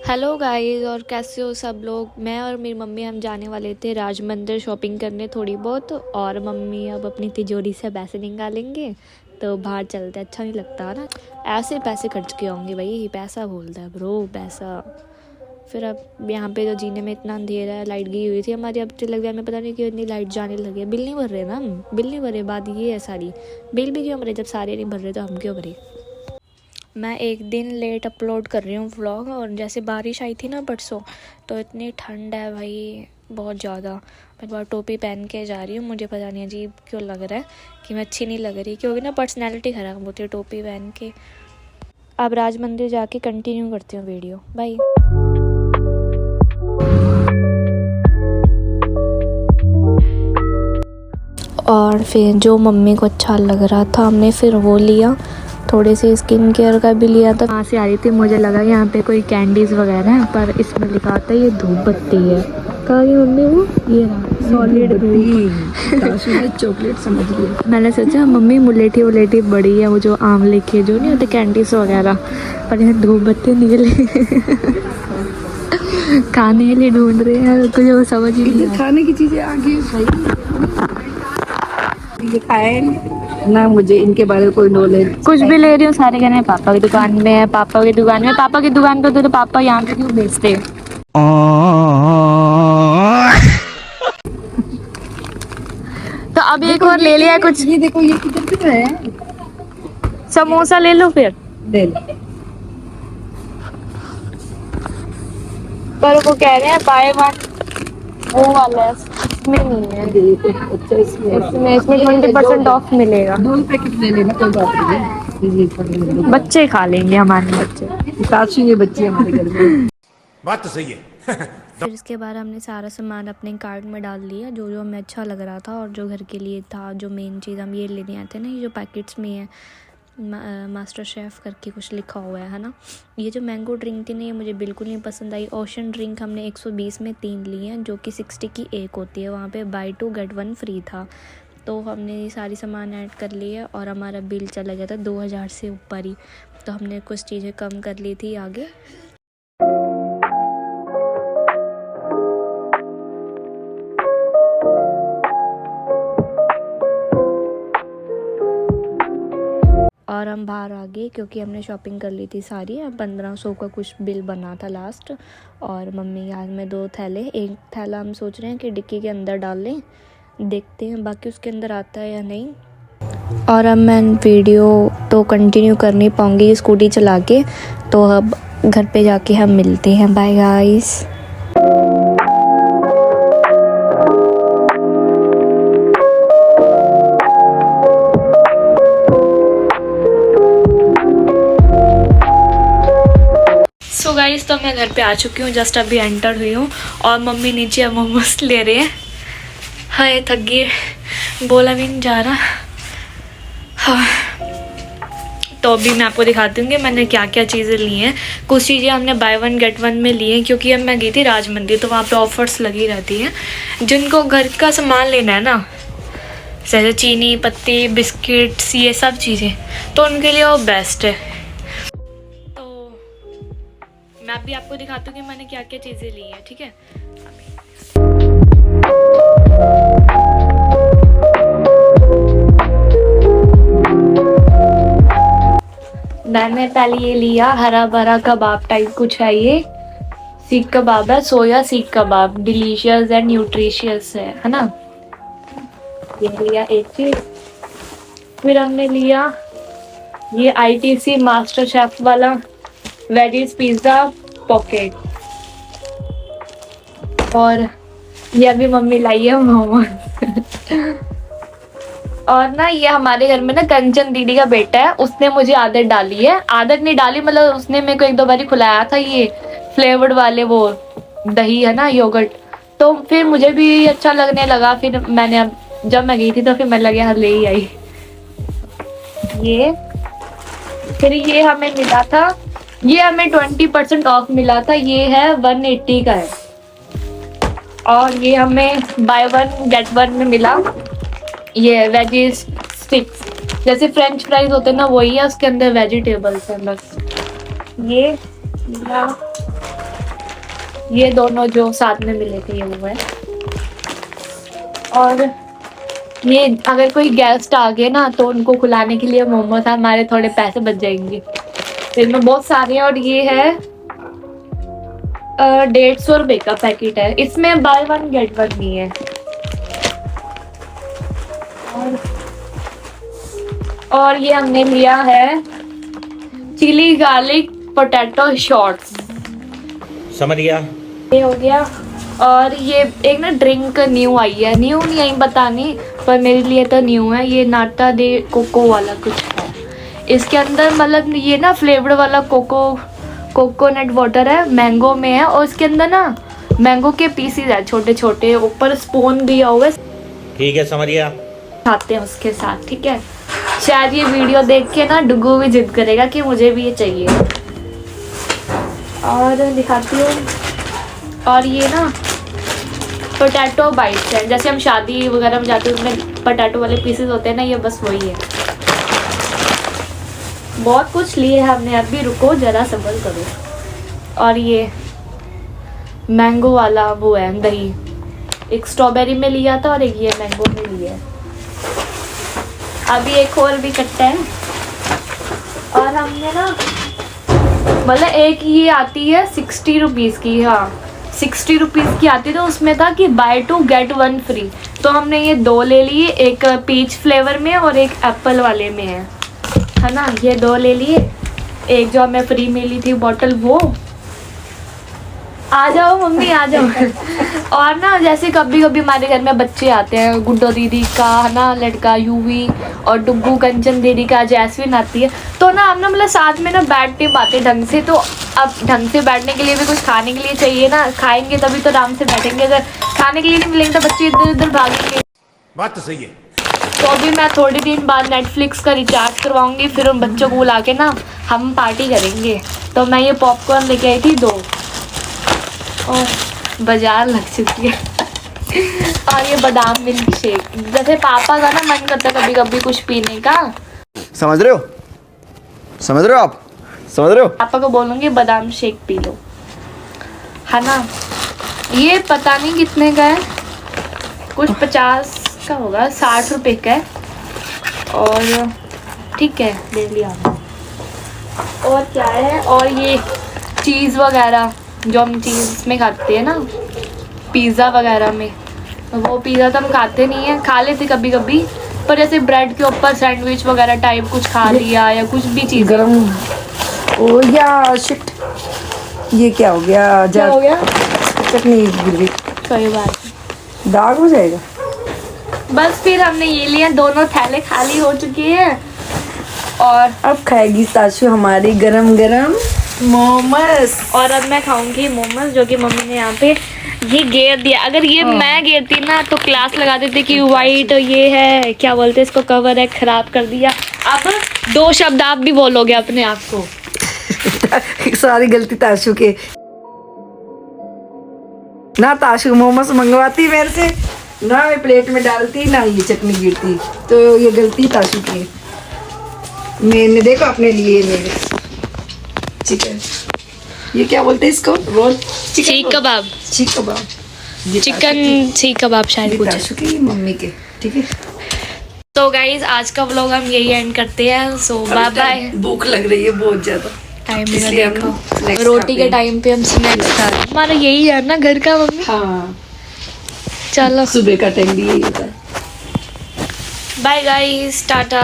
Hello guys, और कैसे हो सब लोग। मैं और मेरी मम्मी हम जाने वाले थे राज मंदिर शॉपिंग करने थोड़ी बहुत, और मम्मी अब अपनी तिजोरी से पैसे निकालेंगे तो बाहर चलते। अच्छा नहीं लगता ना ऐसे पैसे खर्च के होंगे। भाई पैसा बोलता है ब्रो, पैसा। फिर अब यहाँ पे तो जीने में इतना अंधेरा है, लाइट गई हुई थी हमारी। अब तिलक में पता नहीं क्यों इतनी लाइट जाने लगी है। बिल नहीं भर रहे ना हम, बिल नहीं भरे। बात ये है सारी, बिल भी क्यों भरे जब सारे नहीं भर रहे तो हम क्यों भरे। मैं एक दिन लेट अपलोड कर रही हूँ व्लॉग, और जैसे बारिश आई थी ना परसों, तो इतनी ठंड है भाई बहुत ज़्यादा। मैं बार टोपी पहन के जा रही हूँ, मुझे पता नहीं अजीब क्यों लग रहा है कि मैं अच्छी नहीं लग रही, क्योंकि ना पर्सनैलिटी ख़राब होती है टोपी पहन के। अब राज मंदिर जाके कंटिन्यू करती हूँ वीडियो। बाय। और फिर जो मम्मी को अच्छा लग रहा था हमने फिर वो लिया। थोड़े से स्किन केयर का भी लिया था। वहाँ से आ रही थी, मुझे लगा यहाँ पे कोई कैंडीज़ वगैरह है, पर इसमें लिखा था ये धूप बत्ती है। कहाँ गई मम्मी वो, ये सॉलिड धूप चॉकलेट समझ लिया। मैंने सोचा मम्मी मुलेठी वुलेठी बड़ी है, वो जो आंवले के जो नहीं होते कैंडीज़ वगैरह, पर यहाँ धूप बत्ती निकले। खाने के लिए ढूंढ रहे हैं, कुछ वो समझ ही नहीं। खाने की चीजें आगे सही ये खाए ना, मुझे इनके बारे में कोई नॉलेज। कुछ भी ले रही हूँ सारे कहने पापा की दुकान में है, पापा की दुकान में। पापा की दुकान पे तो पापा यहाँ पे क्यों बेचते हैं। तो अब एक और ले लिया कुछ। ये देखो ये किधर पे है। समोसा ले लो फिर। ले लो। पर वो कह रहे हैं बाय वन वो वाला है, इसमें नहीं है। अच्छा इसमें 20% ऑफ मिलेगा। 2 पैकेट ले लेना, कोई बात नहीं है। बच्चे खा लेंगे, हमारे बच्चे। काशी ये बच्चे हमारे घर में। बात तो सही है। फिर इसके बाद हमने सारा सामान अपने कार्ट में डाल दिया, जो जो हमें अच्छा लग रहा था और जो घर के लिए था। जो मेन चीज़ हम ये लेने आए थे ना, ये जो पैकेट्स में है मास्टर शेफ़ करके कुछ लिखा हुआ है ना। ये जो मैंगो ड्रिंक थी ना, ये मुझे बिल्कुल नहीं पसंद आई। ओशन ड्रिंक हमने 120 में 3 ली हैं, जो कि 60 की एक होती है। वहाँ पे बाय 2 गेट 1 फ्री था। तो हमने ये सारी सामान ऐड कर लिया और हमारा बिल चला गया था 2000 से ऊपर ही। तो हमने कुछ चीज़ें कम कर ली थी आगे। और हम बाहर आ गए क्योंकि हमने शॉपिंग कर ली थी सारी। अब 1500 का कुछ बिल बना था लास्ट। और मम्मी के हाथ में 2 थैले, एक थैला हम सोच रहे हैं कि डिक्की के अंदर डाल लें, देखते हैं बाकी उसके अंदर आता है या नहीं। और अब मैं वीडियो तो कंटिन्यू कर नहीं पाऊँगी स्कूटी चला के, तो अब घर पे जाके हम मिलते हैं। Bye guys. सो गाइस, तो मैं घर पे आ चुकी हूँ, जस्ट अभी एंटर हुई हूँ। और मम्मी नीचे अब मोमोज ले रहे हैं। हाय थक गई, बोला भी नहीं जा रहा। हाँ, तो अभी मैं आपको दिखाती हूँ कि मैंने क्या क्या चीज़ें ली हैं। कुछ चीज़ें हमने बाय 1 गेट 1 में ली हैं, क्योंकि अब मैं गई थी राज मंदिर, तो वहाँ पे ऑफर्स लगी रहती हैं। जिनको घर का सामान लेना है ना, जैसे चीनी पत्ती बिस्किट्स ये सब चीज़ें, तो उनके लिए वो बेस्ट है। मैं अभी आपको दिखाती हूँ कि मैंने क्या क्या चीज़ें ली हैं, ठीक है। मैंने पहले ये लिया हरा भरा कबाब टाइप कुछ है, ये सीख कबाब है, सोया सीख कबाब। डिलीशियस एंड न्यूट्रिशियस है ना। ये लिया एक चीज़। फिर हमने लिया ये ITC मास्टर शेफ वाला वेजीज पिज़्ज़ा पॉकेट। और ये अभी मम्मी लाई है मोमोज। और ना ये हमारे घर में ना कंचन दीदी का बेटा है, उसने मुझे आदत डाली है। आदत नहीं डाली, मतलब उसने मेरे को 1-2 बार खुलाया था ये फ्लेवर्ड वाले वो दही है ना, योगर्ट। तो फिर मुझे भी अच्छा लगने लगा। फिर मैंने अब जब मैं गई थी तो फिर मैं लगे ले ही आई ये। फिर ये हमें मिला था, ये हमें 20% ऑफ मिला था। ये है 180 का है। और ये हमें बाय 1 गेट 1 में मिला। ये वेजीज स्टिक्स, जैसे फ्रेंच फ्राइज होते हैं ना, वही है, उसके अंदर वेजिटेबल्स हैं बस। ये मिला ये दोनों जो साथ में मिले थे ये वो है। और ये अगर कोई गेस्ट आ गए ना तो उनको खिलाने के लिए मोमोज, हमारे थोड़े पैसे बच जाएंगे। इनमें बहुत सारे हैं और ये है 150 रुपए का पैकेट है। इसमें बाय वन गेट वन नहीं है। और ये हमने लिया है चिली गार्लिक पोटैटो शॉर्ट्स। समझ गया। ये हो गया। और ये एक ना ड्रिंक न्यू आई है, न्यू नहीं आई पता नहीं, पर मेरे लिए तो न्यू है। ये नाटा दे कोको वाला कुछ है। इसके अंदर मतलब ये ना फ्लेवर्ड वाला कोकोनट वाटर है, मैंगो में है। और इसके अंदर ना मैंगो के पीसीज है छोटे छोटे, ऊपर स्पून दिया हुआ है। ठीक है, समझ गया। खाते हैं उसके साथ, ठीक है। शायद ये वीडियो देख के ना डुगू भी जिद करेगा कि मुझे भी ये चाहिए। और दिखाती हूँ। और ये ना पोटैटो बाइट्स है, जैसे हम शादी वगैरह में जाते हैं उसमें पोटैटो वाले पीसेस होते हैं ना, ये बस वही है। बहुत कुछ लिए है हमने, अभी रुको जरा सब्र करो। और ये मैंगो वाला वो है दही, एक स्ट्रॉबेरी में लिया था और एक ये मैंगो में लिया है। अभी एक और भी कट्टा है। और हमने ना मतलब एक ये आती है 60 रुपीज़ की, हाँ 60 रुपीज़ की आती है। तो उसमें था कि बाय 2 गेट 1 फ्री, तो हमने ये 2 ले लिए, एक पीच फ्लेवर में और एक एप्पल वाले में है ना। ये 2 ले लिए, एक जो हमें फ्री मिली थी बॉटल वो। आ जाओ मम्मी आ जाओ। और ना जैसे कभी कभी हमारे घर में बच्चे आते हैं, गुड्डो दीदी का है ना लड़का यूवी, और डुग्गू कंचन दीदी का जैस्मिन आती है, तो ना हम ना मतलब साथ में ना बैठ नहीं पाते ढंग से। तो अब ढंग से बैठने के लिए भी कुछ खाने के लिए चाहिए ना, खाएंगे तभी तो आराम से बैठेंगे। अगर खाने के लिए नहीं मिलेंगे तो बच्चे इधर उधर भागेंगे। बात तो सही है। तो अभी मैं थोड़े दिन बाद नेटफ्लिक्स का रिचार्ज करवाऊंगी, फिर उन बच्चों को बुला के ना हम पार्टी करेंगे। तो मैं ये पॉपकॉर्न लेके आई थी 2, और बाजार लग चुकी है। और ये बादाम मिल्क शेक, जैसे पापा का ना मन करता कभी कभी कुछ पीने का। समझ रहे हो? समझ रहे हो आप? समझ रहे हो? पापा को बोलूँगी बादाम शेक पी लो, है ना। ये पता नहीं कितने का है, कुछ 50 का होगा, 60 रुपए का है। और ठीक है ले लिया। और क्या है, और ये चीज़ वगैरह जो हम चीज़ में खाते हैं ना, पिज़्ज़ा वगैरह में, वो पिज़्ज़ा तो हम खाते नहीं है, खा लेते कभी कभी, पर जैसे ब्रेड के ऊपर सैंडविच वगैरह टाइप कुछ खा लिया या कुछ भी चीज़ गरम। ओ या शिट, ये क्या हो गया? क्या हो गया? चटनी गिर गई। कोई बात दाग हो जाएगा। बस फिर हमने ये लिया, दोनों थैले खाली हो चुके हैं। और अब खाएगी ताशु हमारी गरम गरम मोमोस। और अब मैं खाऊंगी मोमोज, जो कि मम्मी ने यहाँ पे ये घेर दिया। अगर ये मैं घेरती ना तो क्लास लगा देती कि वाइट ये है, क्या बोलते हैं इसको, कवर है, खराब कर दिया। अब 2 शब्द आप भी बोलोगे अपने आप को। सारी गलती ताशु के ना। ताशु मोमोस मंगवाती मेरे से ना, मैं प्लेट में डालती ना, ये चटनी गिरती, तो ये गलती ताशु की। मैंने देखो अपने लिए मेरे चिकन, ये क्या बोलते हैं इसको, रोल सीख कबाब, चीक कबाब, चिकन सीख कबाब शायद कुछ। ताशु की मम्मी के, ठीक है। तो गाइज आज का व्लॉग हम यही एंड करते हैं। सो बाय बाय। भूख लग रही है बहुत ज्यादा। टाइम भी इसलिए हम देखो, snacks रोटी खाते के हैं। टाइम पे हम स्नैक्स खा रहे हैं। हमारा यही है ना घर का मम्मी। हाँ, चलो सुबह का टाइम भी यही होता है। Bye guys, Tata.